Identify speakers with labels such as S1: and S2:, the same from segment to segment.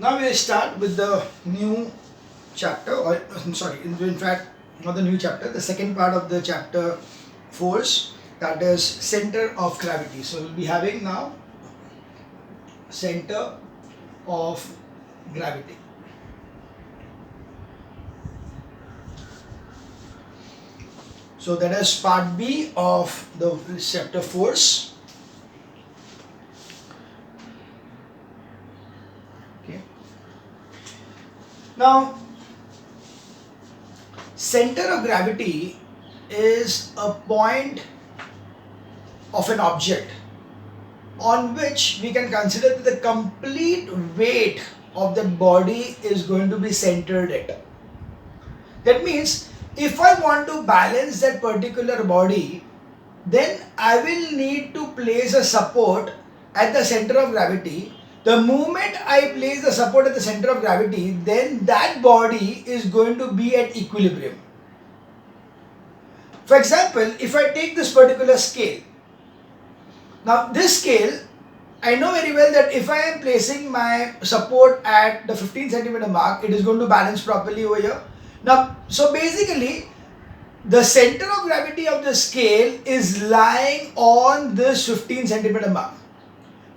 S1: Now we start with the new chapter, or I'm sorry, in fact, not the new chapter, the second part of the chapter force, that is center of gravity. So we'll be having now center of gravity. So that is part B of the chapter force. Okay. Now, center of gravity is a point of an object on which we can consider that the complete weight of the body is going to be centered at. That means if I want to balance that particular body, then I will need to place a support at the center of gravity. The moment I place the support at the center of gravity, then that body is going to be at equilibrium. For example, if I take this particular scale, now this scale, I know very well that if I am placing my support at the 15 centimeter mark, it is going to balance properly over here. Now, so basically, the center of gravity of the scale is lying on this 15 centimeter mark.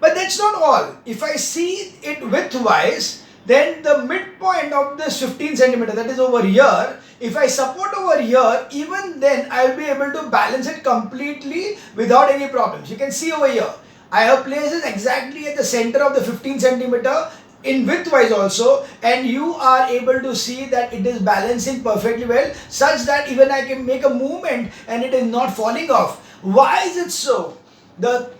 S1: But that's not all. If I see it widthwise, then the midpoint of this 15 centimeter, that is over here, if I support over here, even then I will be able to balance it completely without any problems. You can see over here, I have placed it exactly at the center of the 15 centimeter in widthwise also, and you are able to see that it is balancing perfectly well, such that even I can make a movement and it is not falling off. Why is it so? The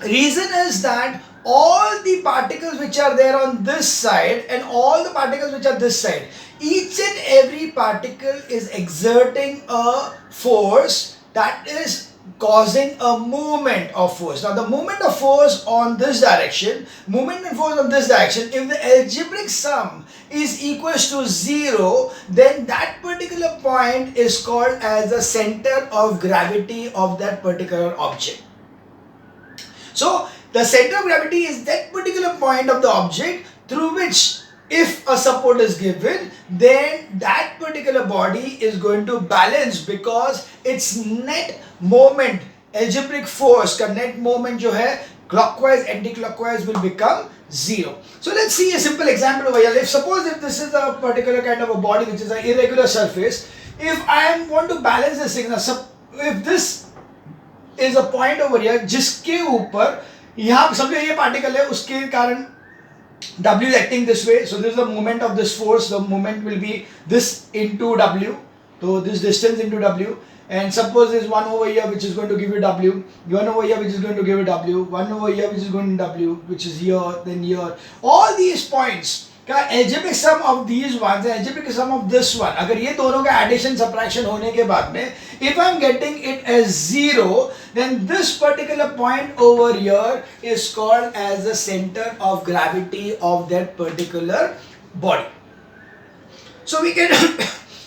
S1: reason is that all the particles which are there on this side and all the particles which are this side, each and every particle is exerting a force that is causing a movement of force. Now the movement of force on this direction, movement of force on this direction, if the algebraic sum is equals to 0, then that particular point is called as the center of gravity of that particular object. So the center of gravity is that particular point of the object through which, if a support is given, then that particular body is going to balance, because its net moment, algebraic force का net moment जो है clockwise anti-clockwise will become 0. So let's see a simple example over here. If suppose if this is a particular kind of a body which is an irregular surface, if I want to balance this thing, if this is a point over here जिसके ऊपर यहाँ समझो ये particle है, उसके कारण W is acting this way, so this is the moment of this force. The moment will be this into W, so this distance into W, and suppose there is one over here which is going to give you W, one over here which is going to give you W, one over here which is going to W, which is here, then here. All these points का algebraic sum of these ones and algebraic sum of this one, अगर ये दोनों का addition subtraction होने के बाद में, if I am getting it as 0, then this particular point over here is called as the center of gravity of that particular body. So we can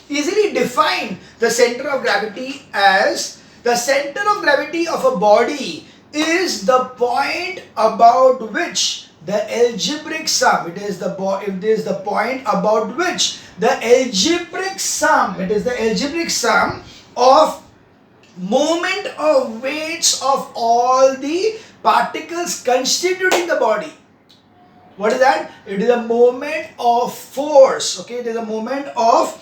S1: easily define the center of gravity as the center of gravity of a body is the point about which the algebraic sum, it is the point about which the algebraic sum, it is the algebraic sum of moment of weights of all the particles constituting the body. What is that? It is a moment of force. Okay, it is a moment of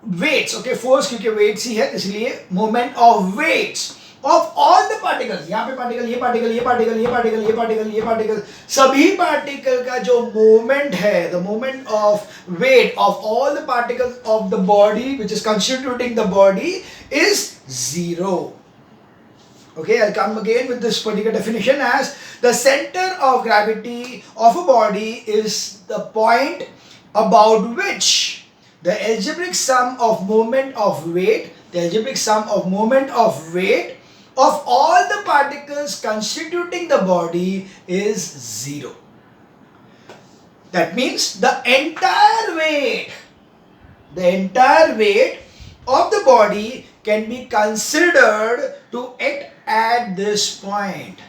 S1: weights. Okay, force क्योंकि weights ही है, इसलिए moment of weights of all the particles. यहाँ पे particle, ये particle, ये particle, ये particle, ये particle, ये particle, सभी particle का जो moment है, the moment of weight of all the particles of the body which is constituting the body is 0. Okay, I'll come again with this particular definition as the center of gravity of a body is the point about which the algebraic sum of moment of weight, the algebraic sum of moment of weight of all the particles constituting the body is 0. That means the entire weight of the body can be considered to act at this point.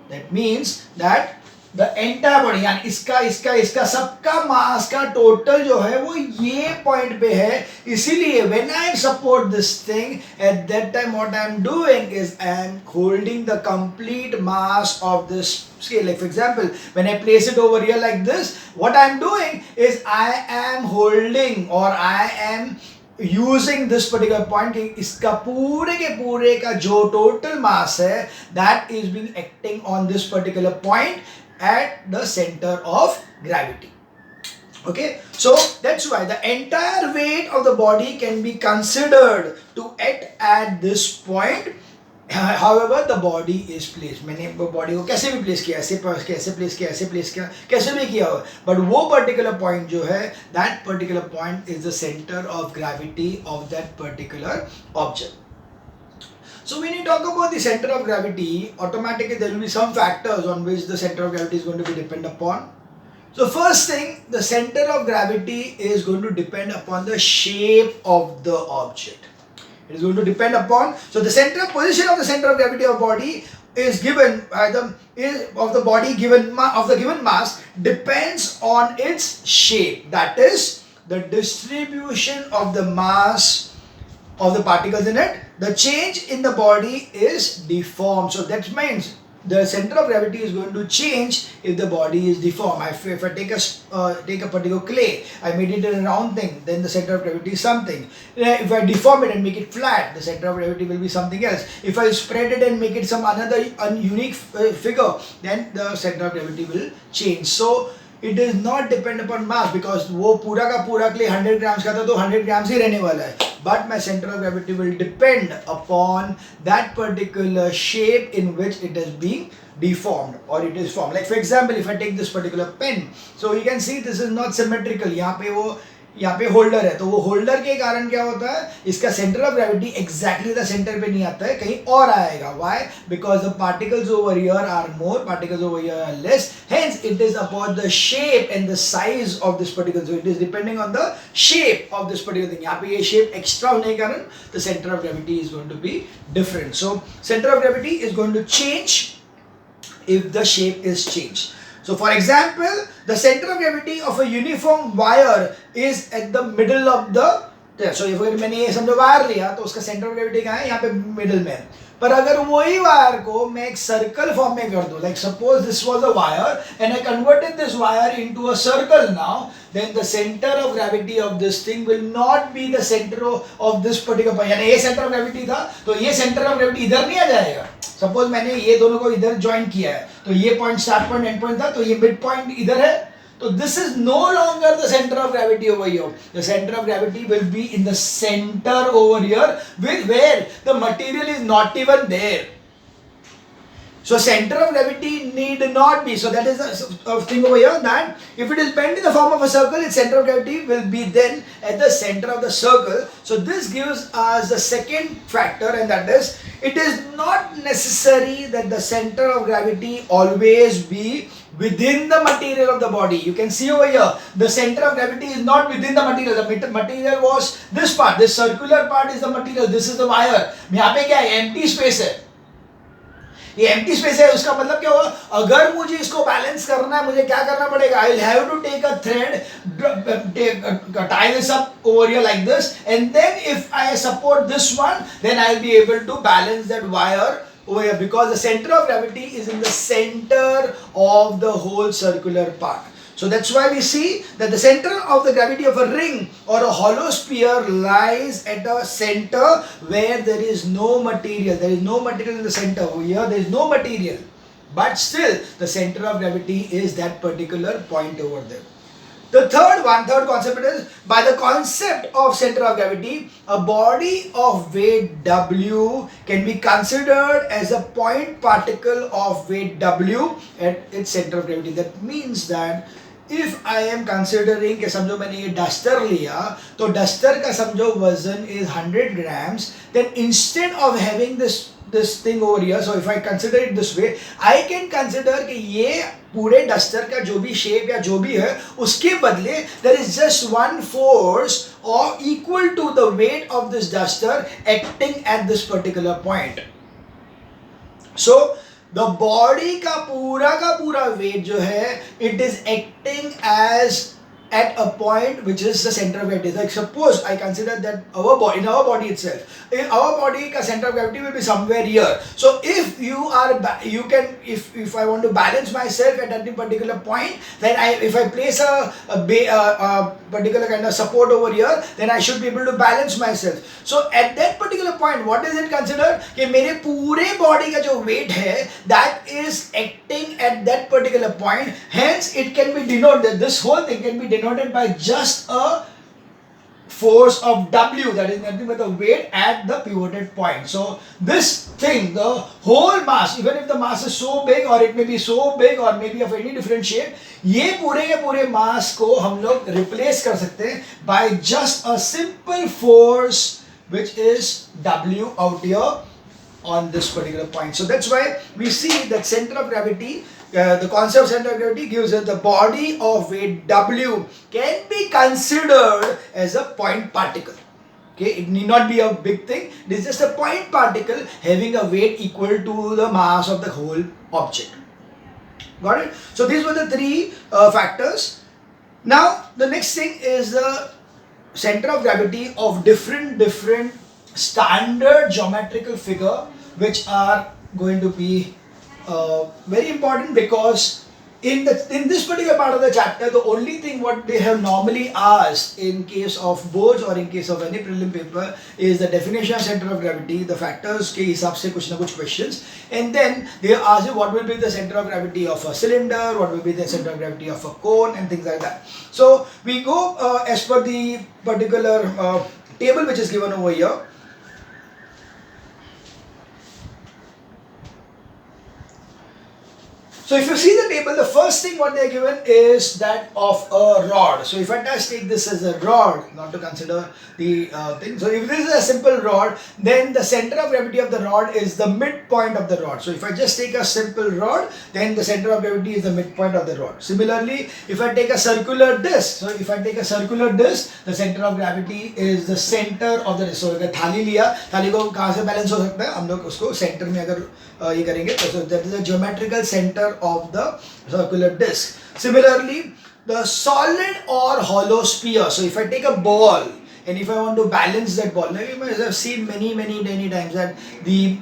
S1: That means that the entire body यानी इसका इसका इसका सबका मास का total जो है वो ये पॉइंट पे है. इसीलिए when I support this thing at that time what I am doing is I am holding the complete mass of this scale. Like for example, when I place it over here like this, what I am doing is I am holding or I am using this particular point. इसका पूरे के पूरे का जो total mass है that is being acting on this particular point at the center of gravity. Okay, so that's why the entire weight of the body can be considered to act at this point. However, the body is placed. मैंने body को कैसे भी place किया, ऐसे कैसे place किया, ऐसे place किया, कैसे भी किया हो, बट वो पर्टिकुलर पॉइंट जो है that particular point is the center of gravity of that particular object. So when you talk about the center of gravity, automatically there will be some factors on which the center of gravity is going to be depend upon. So first thing, the center of gravity is going to depend upon the shape of the object. It is going to depend upon, so the center position of the center of gravity of body is given by the of the body given of the given mass depends on its shape. That is the distribution of the mass of the particles in it. The change in the body is deformed. So that means the center of gravity is going to change if the body is deformed. If I take a particular clay, I made it in a round thing, then the center of gravity is something. If I deform it and make it flat, the center of gravity will be something else. If I spread it and make it some another unique figure, then the center of gravity will change. So it is not depend upon mass, because वो पूरा का पूरा clay 100 grams का था तो 100 grams ही रहने वाला है. But my center of gravity will depend upon that particular shape in which it is being deformed or it is formed. Like for example, if I take this particular pen, so you can see this is not symmetrical. यहाँ पे holder है, तो वो holder के कारण क्या होता है, इसका centre of gravity exactly the centre पे नहीं आता है, कहीं और आएगा. Why? Because the particles over here are more, particles over here are less. Hence it is about the shape and the size of this particular. So it is depending on the shape of this particular thing. यहाँ पे ये shape extra होने के कारण the centre of gravity is going to be different. So centre of gravity is going to change if the shape is changed. So for example, the center of gravity of a uniform wire is at the middle of the, so if मैंने ये समझो wire लिया तो उसका centre of gravity कहाँ है, यहाँ पे मिडिल में. पर अगर वही वायर को मैं एक सर्कल फॉर्म में कर दूं, like suppose this was a wire and I converted this wire into a circle now, then the center of gravity of this thing will not be the center of this particular point. यानी ये center of gravity था तो ये center of gravity इधर नहीं आ जाएगा. Suppose मैंने ये दोनों को इधर ज्वाइन किया है, तो ये point start point and point था, तो ये मिड पॉइंट इधर है, तो this is no longer the center of gravity over here. The center of gravity will be in the center over here, where the material is not even there. So center of gravity need not be. So that is the thing over here, that if it is bent in the form of a circle, its center of gravity will be then at the center of the circle. So this gives us the second factor, and that is, it is not necessary that the center of gravity always be within the material of the body. You can see over here, the center of gravity is not within the material. The material was this part. This circular part is the material. This is the wire. यहाँ पे क्या है? Empty space है. ये empty space है, उसका मतलब क्या होगा? अगर मुझे इसको बैलेंस करना है, मुझे क्या करना पड़ेगा? I will have to take a thread, tie this up over here like this, and then if I support this one, then I will be able to balance that wire over here, because the center of gravity is in the center of the whole circular part. So that's why we see that the center of the gravity of a ring or a hollow sphere lies at a center where there is no material. There is no material in the center. Over here there is no material. But still the center of gravity is that particular point over there. The third concept is, by the concept of center of gravity, a body of weight W can be considered as a point particle of weight W at its center of gravity. That means that if I am considering कि समझो मैंने ये duster लिया, तो duster का समझो वजन is 100 grams, then instead of having this thing over here, so if I consider it this way, I can consider कि ये पूरे डस्टर का जो भी शेप या जो भी है, उसके बदले there is just one force or equal to the weight of this duster acting at this particular point. So the body का पूरा weight जो है, it is acting as at a point which is the center of gravity. Like suppose I consider that our body, in our body itself, in our body ka center of gravity will be somewhere here. So if you are, you can, if I want to balance myself at any particular point, then if I place a particular kind of support over here, then I should be able to balance myself. So at that particular point, what is it considered? कि मेरे पूरे body का जो weight है, that is acting at that particular point. Hence, it can be denoted. This whole thing can be denoted by just a force of W, that is nothing but the weight at the pivoted point. So this thing, the whole mass, even if the mass is so big or it may be so big or maybe of any different shape, ये पूरे के पूरे mass को हम लोग replace कर सकते हैं by just a simple force which is W out here on this particular point. So that's why we see that center of gravity, the concept of center of gravity gives us the body of weight W can be considered as a point particle. Okay, it need not be a big thing. It is just a point particle having a weight equal to the mass of the whole object. Got it? So these were the three factors. Now the next thing is the center of gravity of different standard geometrical figure, which are going to be very important, because in this particular part of the chapter, the only thing what they have normally asked in case of boards or in case of any prelim paper is the definition of center of gravity, the factors के हिसाब से कुछ ना कुछ questions, and then they ask you what will be the center of gravity of a cylinder, what will be the center of gravity of a cone, and things like that. So we go as per the particular table which is given over here. So if you see the table, the first thing what they are given is that of a rod. So if I just take this as a rod, not to consider the thing. So if this is a simple rod, then the center of gravity of the rod is the midpoint of the rod. So if I just take a simple rod, then the center of gravity is the midpoint of the rod. Similarly, if I take a circular disc, so if I take a circular disc, the center of gravity is the center of the disc. So अगर थाली लिया, थाली को कहाँ से balance हो सकता है? हम लोग उसको सेंटर में अगर ये करेंगे, so that is the geometrical center of the circular disc. Similarly, the solid or hollow sphere. So if I take a ball and if I want to balance that ball, now you must have seen many times that the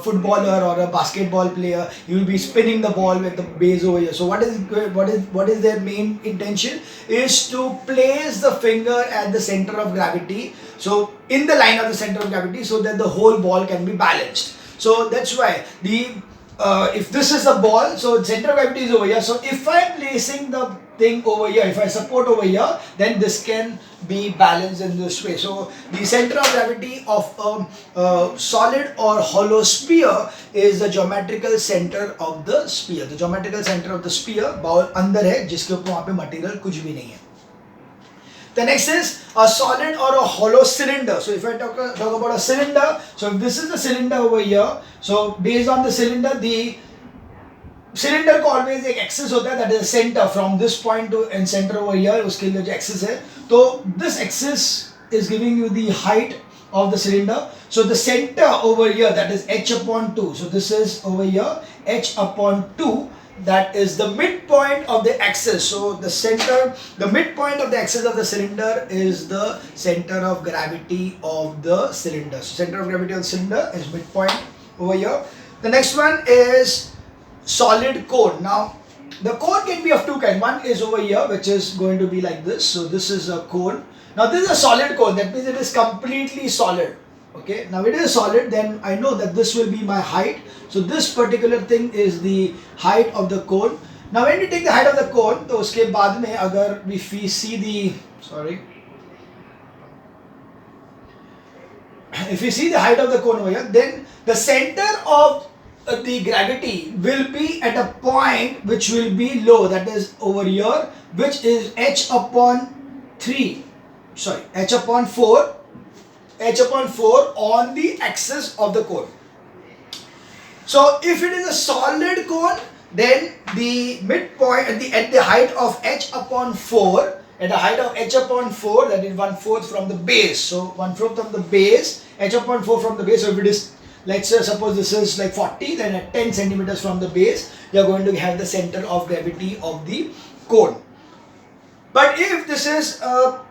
S1: footballer or a basketball player, you will be spinning the ball with the base over here. So what is their main intention is to place the finger at the center of gravity, so in the line of the center of gravity, so that the whole ball can be balanced. So that's why the if this is the ball, so center of gravity is over here. So if I am placing the thing over here, if I support over here, then this can be balanced in this way. So the center of gravity of a solid or hollow sphere is the geometrical center of the sphere. The geometrical center of the sphere ball अंदर है जिसके ऊपर वहाँ पे material कुछ भी नहीं है. The next is a solid or a hollow cylinder. So if I talk about a cylinder, so if this is the cylinder over here, so based on the cylinder को always एक axis होता है, that is the center from this point to and center over here, उसके लिए जो axis है, तो this axis is giving you the height of the cylinder. So the center over here, that is h upon 2. So this is over here h upon 2. That is the midpoint of the axis. So the center, the midpoint of the axis of the cylinder is the center of gravity of the cylinder. So center of gravity of the cylinder is midpoint over here. The next one is solid cone. Now the cone can be of two kinds. One is over here, which is going to be like this. So this is a cone. Now this is a solid cone. That means it is completely solid. Okay, now it is solid, then I know that this will be my height. So this particular thing is the height of the cone. Now when we take the height of the cone, तो उसके बाद में अगर we see the, if we see the height of the cone over here, then the center of the gravity will be at a point which will be low, that is over here, which is h upon 4 on the axis of the cone. So if it is a solid cone, then the midpoint at the height of h upon 4, at the height of h upon 4, that is 1/4 from the base. So 1/4 from the base, h upon 4 from the base. So if it is let's say suppose this is like 40, then at 10 centimeters from the base, you're going to have the center of gravity of the cone. But if this is a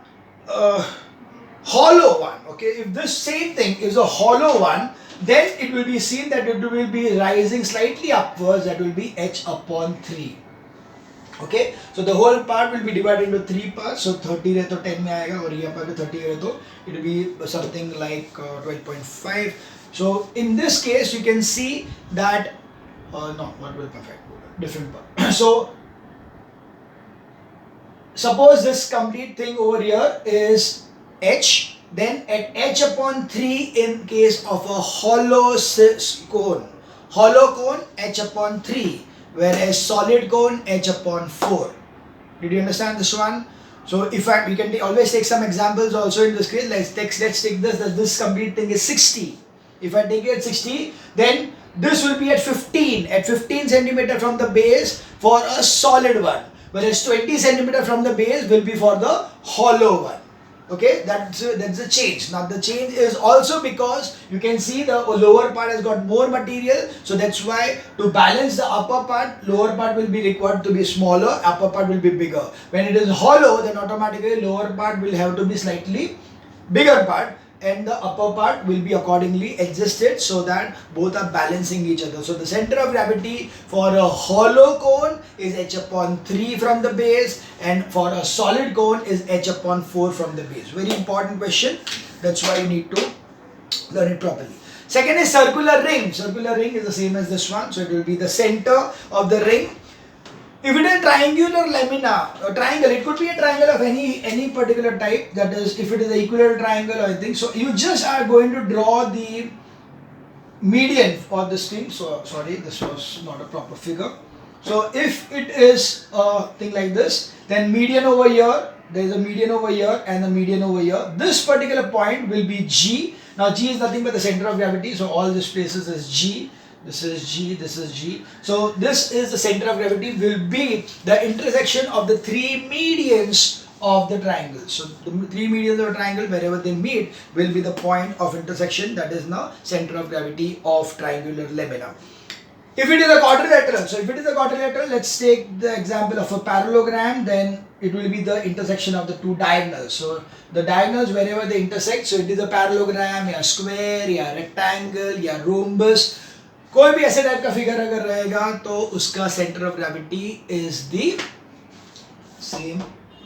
S1: hollow one, okay, if this same thing is a hollow one, then it will be seen that it will be rising slightly upwards, that will be h upon 3. Okay, so the whole part will be divided into 3 parts. So 30 रहे तो 10 में आएगा और यहाँ पर 30 रहे तो it will be something like 12.5. So in this case you can see that no, not will perfect, different part. So suppose this complete thing over here is h, then at h upon 3 in case of a hollow cone h upon 3, whereas solid cone h upon 4. Did you understand this one? So if we can always take some examples also in this case. Let's take this, that this complete thing is 60. If I take it at 60, then this will be at 15 centimeter from the base for a solid one, whereas 20 centimeter from the base will be for the hollow one. Okay, that's the change. Now the change is also because you can see the lower part has got more material, so that's why to balance the upper part, lower part will be required to be smaller, upper part will be bigger. When it is hollow, then automatically lower part will have to be slightly bigger part, and the upper part will be accordingly adjusted so that both are balancing each other. So the center of gravity for a hollow cone is h upon 3 from the base, and for a solid cone is h upon 4 from the base. Very important question. That's why you need to learn it properly. Second is circular ring. Circular ring is the same as this one. So it will be the center of the ring. If it is a triangular lamina, a triangle, it could be a triangle of any particular type. That is, if it is an equilateral triangle or anything. So you just are going to draw the median for this thing. So sorry, this was not a proper figure. So if it is a thing like this, then median over here, there is a median over here and a median over here. This particular point will be G. Now G is nothing but the center of gravity. So all these places is G. This is G, this is G. So this is the center of gravity, will be the intersection of the 3 medians of the triangle. So the 3 medians of a triangle, wherever they meet, will be the point of intersection, that is now center of gravity of triangular lamina. If it is a quadrilateral, so if it is a quadrilateral, let's take the example of a parallelogram, then it will be the intersection of the 2 diagonals. So the diagonals wherever they intersect, so it is a parallelogram, या square, या rectangle, या rhombus. कोई भी ऐसे type का figure अगर रहेगा तो उसका centre of gravity is the same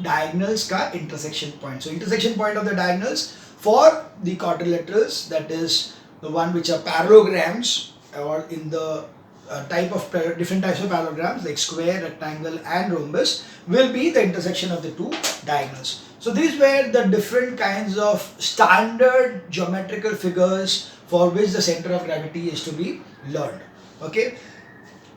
S1: diagonals का intersection point. So intersection point of the diagonals for the quadrilaterals, that is the one which are parallelograms, or in the type of different types of parallelograms like square, rectangle and rhombus, will be the intersection of the 2 diagonals. So these were the different kinds of standard geometrical figures for which the center of gravity is to be learned. Okay.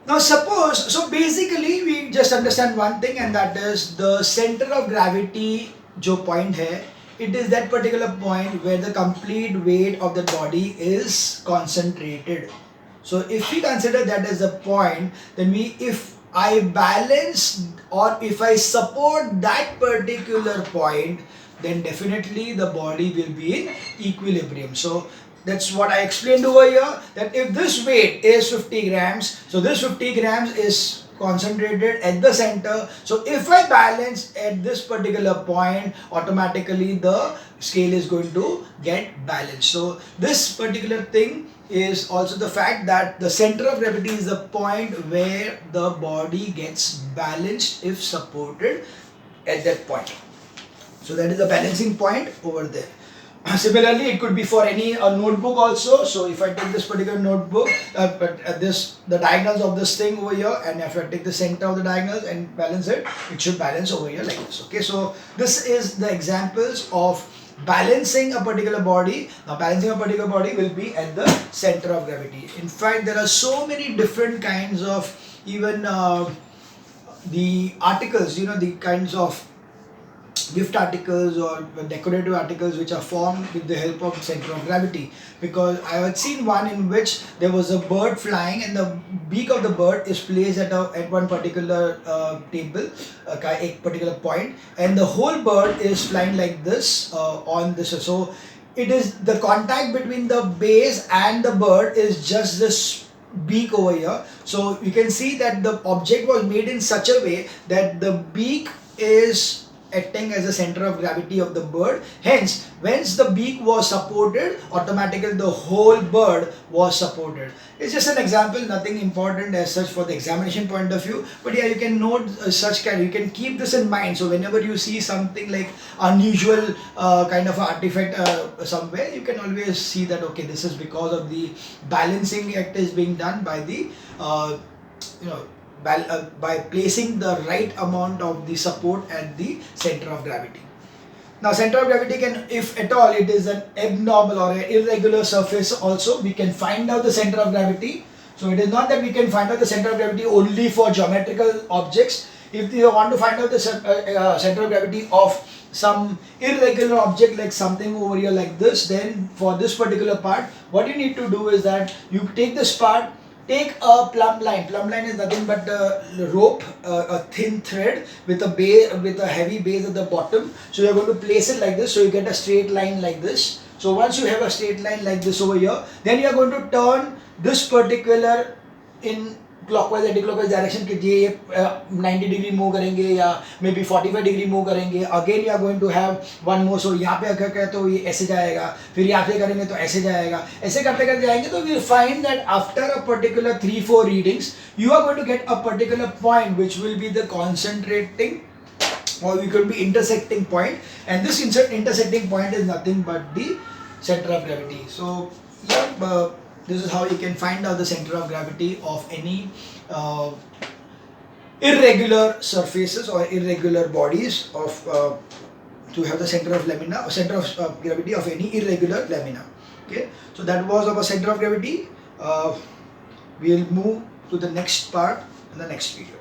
S1: Now suppose, so basically we just understand one thing, and that is the center of gravity जो point है, it is that particular point where the complete weight of the body is concentrated. So if we consider that as a point, then if I balance or if I support that particular point, then definitely the body will be in equilibrium. So that's what I explained over here, that if this weight is 50 grams, so this 50 grams is concentrated at the center. So if I balance at this particular point, automatically the scale is going to get balanced. So this particular thing is also the fact that the center of gravity is the point where the body gets balanced if supported at that point. So that is the balancing point over there. Similarly, it could be for any notebook also. So if I take this particular notebook, the diagonals of this thing over here, and if I take the center of the diagonals and balance it, it should balance over here like this. Okay, so this is the examples of balancing a particular body. Now balancing a particular body will be at the center of gravity. In fact, there are so many different kinds of even the articles, the kinds of gift articles or decorative articles which are formed with the help of center of gravity. Because I had seen one in which there was a bird flying and the beak of the bird is placed at one particular table, a particular point, and the whole bird is flying like this on this. So it is the contact between the base and the bird is just this beak over here. So you can see that the object was made in such a way that the beak is acting as a center of gravity of the bird. Hence, once the beak was supported, automatically the whole bird was supported. It's just an example, nothing important as such for the examination point of view. But yeah, you can note such kind. You can keep this in mind. So whenever you see something like unusual kind of artifact somewhere, you can always see that okay, this is because of the balancing act is being done by the you know by placing the right amount of the support at the center of gravity. Now center of gravity can, if at all it is an abnormal or an irregular surface also, we can find out the center of gravity. So it is not that we can find out the center of gravity only for geometrical objects. If you want to find out the center of gravity of some irregular object like something over here like this, then for this particular part, what you need to do is that you take this part, take a plumb line. Plumb line is nothing but a rope, a thin thread with a base, with a heavy base at the bottom. So you are going to place it like this, so you get a straight line like this. So once you have a straight line like this over here, then you are going to turn this particular in clockwise anti-clockwise direction कि ये 90 degree move करेंगे या maybe 45 degree move करेंगे. Again you are going to have one more. So यहाँ पे अगर करें तो ये ऐसे जाएगा, फिर यहाँ पे करेंगे तो ऐसे जाएगा. ऐसे करते करते जाएंगे तो we will find that after a particular 3-4 readings, you are going to get a particular point which will be the concentrating or we could be intersecting point, and this intersecting point is nothing but the center of gravity. So yeah, this is how you can find out the center of gravity of any irregular surfaces or irregular bodies of to have the center of lamina or center of gravity of any irregular lamina. Okay, so that was our center of gravity. We will move to the next part in the next video.